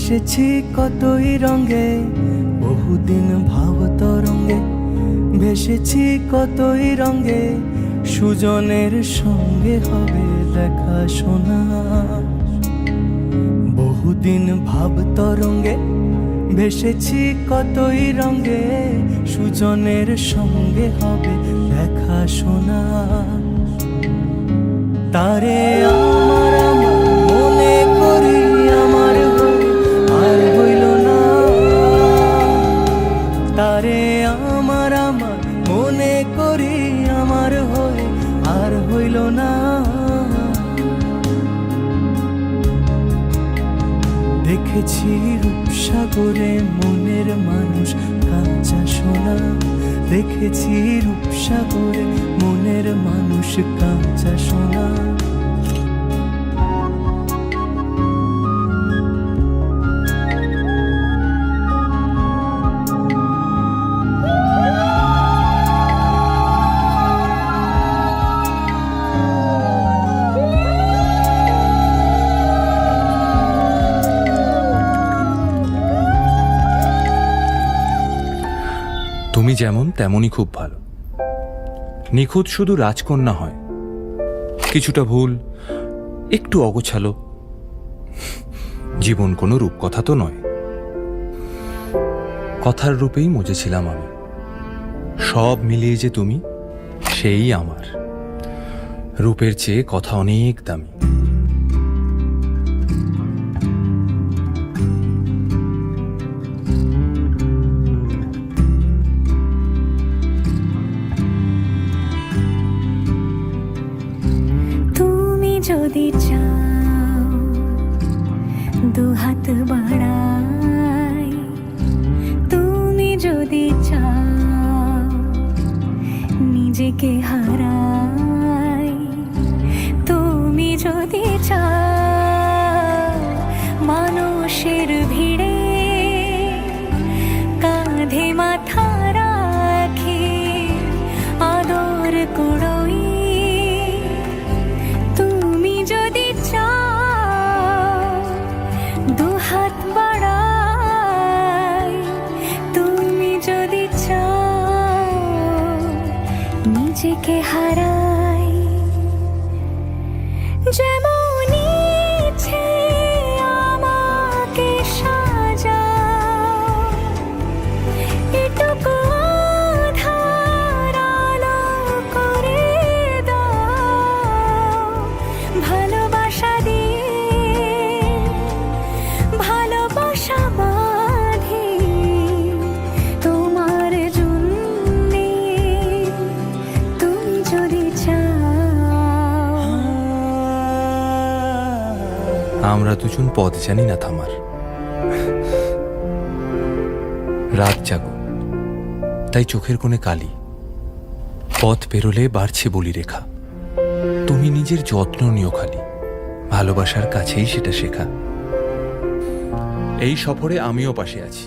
এসেছি কতই রঙে, বহুদিন ভাব তরঙ্গে ভেসেছি কতই রঙে, সুজনের সঙ্গে হবে দেখা শোনা। বহুদিন ভাব তরঙ্গে ভেসেছি কতই রঙে, সুজনের সঙ্গে হবে দেখা শোনা। তারে আমার আমার মনে করি আমার হয়ে আর হইল না, তারে আমার আমার মনে করি আমার হয়ে আর হইল না। দেখেছি রূপসাগরে মনের মানুষ কাঁচা সোনা, দেখেছি রূপসাগরে মনের মানুষ কাঁচা সোনা। তুমি যেমন তেমনই খুব ভালো। নিখুঁত শুধু রাজকন্যা হয়, কিছুটা ভুল, একটু অগোছালো। জীবন কোনো রূপকথা তো নয়। কথার রূপেই মজেছিলাম আমি, সব মিলিয়ে যে তুমি সেই আমার। রূপের চেয়ে কথা অনেক দামি। যদি চাও দুহাত বাড়াই, তুমি যদি চাও নিজেকে হারাই, তুমি যদি চাও মানুষের ভিড়ে কাঁধে মাথা রাখি আদর কুড়োই, দুহাত বাড়াই, তুমি যদি চাও নিজেকে হারাই। যেমন ইচ্ছে আমাকে সাজাও, এটুকু আধার আলো করে দাও, ভালোবাসা দিয়ে ভালোবাসা বাঁধি তোমার জন্যে, তুমি যদি চাও। আমরা দুজন পথ জানি না থামার। রাত জাগো তাই চোখের কোণে কালি, পথ পেরোলে বাড়ছে বলি রেখা। তুমি নিজের যত্ন নিও খালি, ভালোবাসার কাছেই সেটা শেখা। এই সফরে আমিও পাশে আছি।